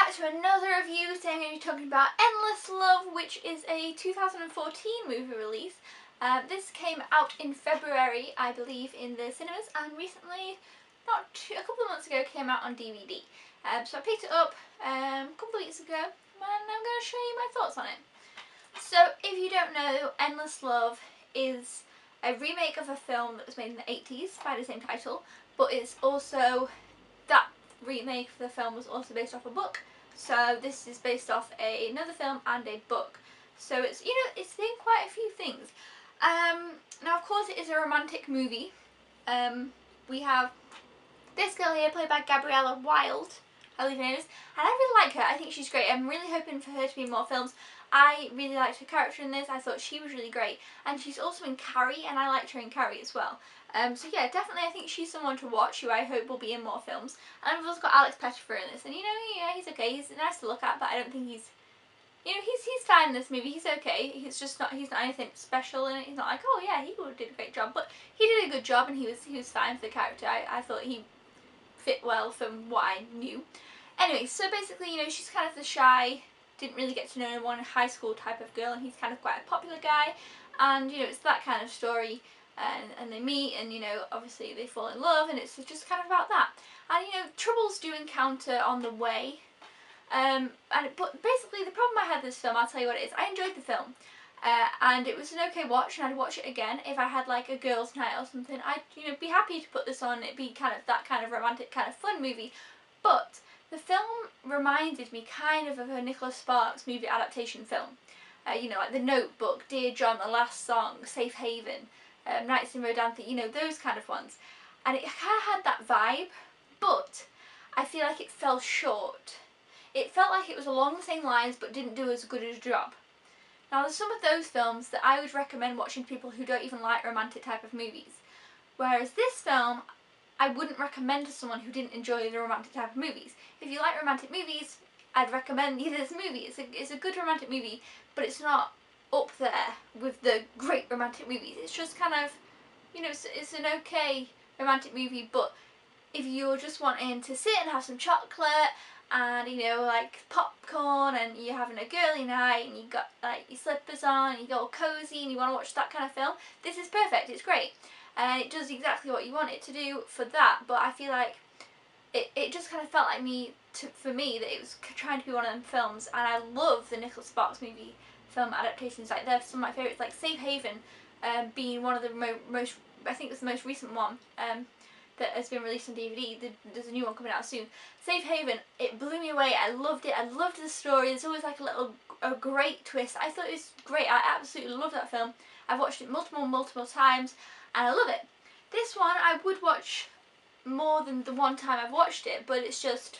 back to another review. Today I'm going to be talking about Endless Love, which is a 2014 movie release. This came out in February, I believe, in the cinemas, and recently, a couple of months ago, came out on DVD. So I picked it up a couple of weeks ago, and I'm going to show you my thoughts on it. So if you don't know, Endless Love is a remake of a film that was made in the 80s by the same title, but it's also, that remake for the film was also based off a book. So this is based off another film and a book. So it's, it's doing quite a few things. Now of course it is a romantic movie. We have this girl here played by Gabriella Wilde, I believe her name is, and I really like her. I think she's great. I'm really hoping for her to be in more films. I really liked her character in this. I thought she was really great, and she's also in Carrie, and I liked her in Carrie as well. So yeah, definitely I think she's someone to watch who I hope will be in more films. And we've also got Alex Pettyfer in this, and yeah, he's okay. He's nice to look at, but I don't think he's, he's fine in this movie. He's okay. He's not anything special in it. He's not like, oh yeah, he did a great job, but he did a good job, and he was fine for the character. I thought he fit well from what I knew. Anyway, so basically, she's kind of the shy, didn't really get to know anyone, high school type of girl, and he's kind of quite a popular guy, and it's that kind of story, and they meet, and obviously they fall in love, and it's just kind of about that. And troubles do encounter on the way, but basically the problem I had with this film, I'll tell you what it is. I enjoyed the film, and it was an okay watch, and I'd watch it again if I had like a girls' night or something. I'd be happy to put this on. It'd be kind of that kind of romantic, kind of fun movie, but the film reminded me kind of a Nicholas Sparks movie adaptation film. Like The Notebook, Dear John, The Last Song, Safe Haven, Nights in Rodanthe, those kind of ones. And it kind of had that vibe, but I feel like it fell short. It felt like it was along the same lines but didn't do as good a job. Now there's some of those films that I would recommend watching to people who don't even like romantic type of movies. Whereas this film, I wouldn't recommend to someone who didn't enjoy the romantic type of movies. If you like romantic movies, I'd recommend you this movie. It's a good romantic movie, but it's not up there with the great romantic movies. It's just kind of, it's an okay romantic movie, but if you're just wanting to sit and have some chocolate and, like popcorn, and you're having a girly night, and you got like your slippers on, and you go all cozy, and you want to watch that kind of film, this is perfect. It's great. And it does exactly what you want it to do for that, but I feel like it just kind of felt like for me that it was trying to be one of them films, and I love the Nicholas Sparks movie film adaptations. Like, they're some of my favourites, like Safe Haven being one of the most, I think it's the most recent one that has been released on DVD. There's a new one coming out soon. Safe Haven, it blew me away. I loved it. I loved the story. There's always like a great twist. I thought it was great. I absolutely love that film. I've watched it multiple times, and I love it. This one I would watch more than the one time I've watched it, but it's just,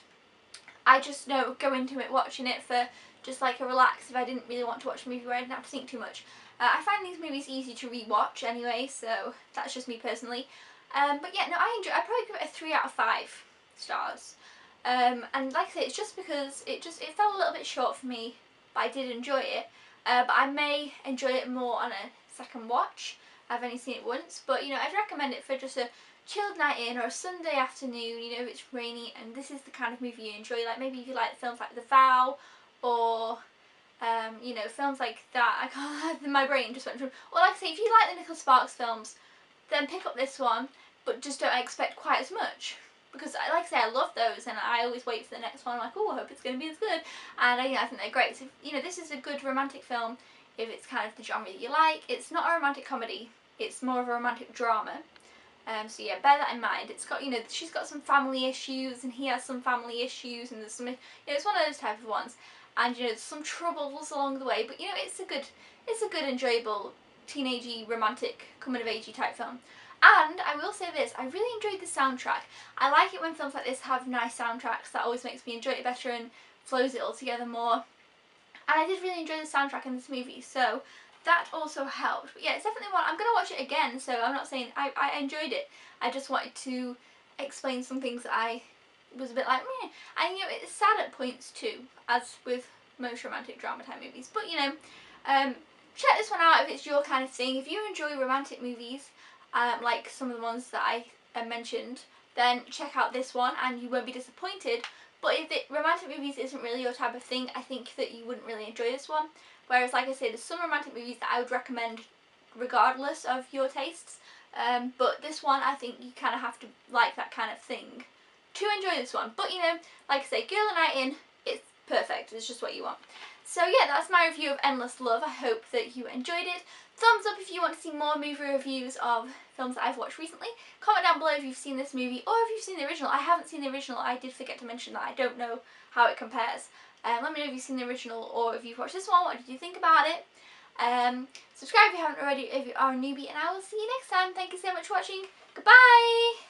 I just go into it watching it for just like a relax if I didn't really want to watch a movie where I didn't have to think too much. I find these movies easy to re-watch anyway, so that's just me personally. But yeah, no, I'd probably give it a 3 out of 5 stars. And like I say, it's just because it fell a little bit short for me, but I did enjoy it. But I may enjoy it more on a second watch. I've only seen it once, but I'd recommend it for just a chilled night in or a Sunday afternoon, if it's rainy and this is the kind of movie you enjoy. Like maybe if you like films like The Vow, or films like that. I can't, my brain just went from, or like I say, if you like the Nicholas Sparks films, then pick up this one, but just don't expect quite as much. Because like I say, I love those, and I always wait for the next one. I'm like, oh, I hope it's going to be as good. And I think they're great. So this is a good romantic film if it's kind of the genre that you like. It's not a romantic comedy. It's more of a romantic drama. So yeah, bear that in mind. It's got, she's got some family issues, and he has some family issues, and there's some, it's one of those type of ones. And there's some troubles along the way, but it's a good, enjoyable, teenagey, romantic, coming of agey type film. And I will say this, I really enjoyed the soundtrack. I like it when films like this have nice soundtracks. That always makes me enjoy it better and flows it all together more. And I did really enjoy the soundtrack in this movie, so that also helped. But yeah, it's definitely one, I'm going to watch it again, so I'm not saying I enjoyed it. I just wanted to explain some things that I was a bit like, meh. And it's sad at points too, as with most romantic drama type movies. But check this one out if it's your kind of thing. If you enjoy romantic movies, like some of the ones that I mentioned, then check out this one and you won't be disappointed. But if romantic movies isn't really your type of thing, I think that you wouldn't really enjoy this one. Whereas, like I say, there's some romantic movies that I would recommend regardless of your tastes. But this one, I think you kind of have to like that kind of thing to enjoy this one. But you know, like I say, Girl a Night In, it's perfect. It's just what you want. So yeah, that's my review of Endless Love. I hope that you enjoyed it. Thumbs up if you want to see more movie reviews of films that I've watched recently. Comment down below if you've seen this movie or if you've seen the original. I haven't seen the original. I did forget to mention that. I don't know how it compares. Let me know if you've seen the original or if you've watched this one. What did you think about it? Subscribe if you haven't already if you are a newbie, and I will see you next time. Thank you so much for watching. Goodbye!